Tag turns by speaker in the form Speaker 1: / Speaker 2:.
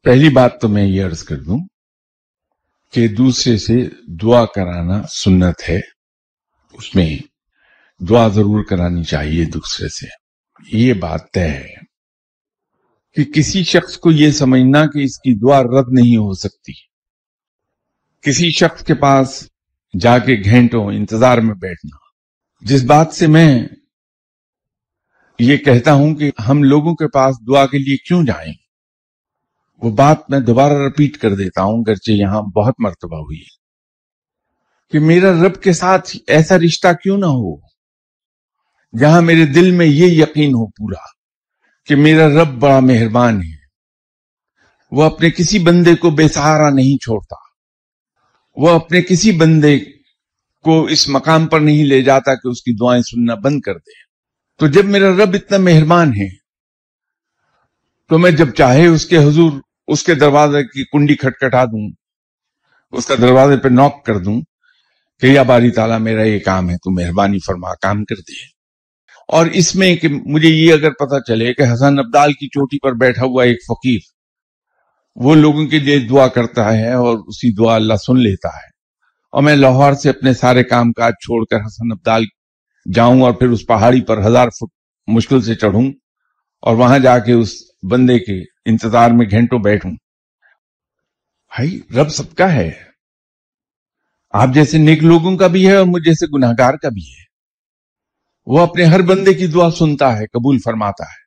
Speaker 1: पहली बात तो मैं ये अर्ज कर दूं कि दूसरे से दुआ कराना सुन्नत है, उसमें दुआ जरूर करानी चाहिए दूसरे से। ये बात तय है कि किसी शख्स को ये समझना कि इसकी दुआ रद्द नहीं हो सकती, किसी शख्स के पास जाके घंटों इंतजार में बैठना, जिस बात से मैं ये कहता हूं कि हम लोगों के पास दुआ के लिए क्यों जाएं, वो बात मैं दोबारा रिपीट कर देता हूं, गर्चे यहां बहुत मर्तबा हुई है कि मेरा रब के साथ ऐसा रिश्ता क्यों ना हो जहां मेरे दिल में ये यकीन हो पूरा कि मेरा रब बड़ा मेहरबान है, वो अपने किसी बंदे को बेसहारा नहीं छोड़ता, वो अपने किसी बंदे को इस मकाम पर नहीं ले जाता कि उसकी दुआएं सुनना बंद कर दे। तो जब मेरा रब इतना मेहरबान है तो मैं जब चाहे उसके हुजूर उसके दरवाजे की कुंडी खटखटा दूं, उसका दरवाजे पे नॉक कर दूं कि या बारी ताला मेरा ये काम है, तू मेहरबानी फरमा काम कर दे। और इसमें कि मुझे ये अगर पता चले कि हसन अब्दाल की चोटी पर बैठा हुआ एक फकीर वो लोगों के लिए दुआ करता है और उसी दुआ अल्लाह सुन लेता है, और मैं लाहौर से अपने सारे काम काज छोड़कर हसन अब्दाल जाऊं और फिर उस पहाड़ी पर 1000 फुट मुश्किल से चढ़ूं और वहां जाके उस बंदे के इंतजार में घंटों बैठूं। भाई रब सबका है, आप जैसे नेक लोगों का भी है और मुझ जैसे गुनाहगार का भी है। वो अपने हर बंदे की दुआ सुनता है, कबूल फरमाता है।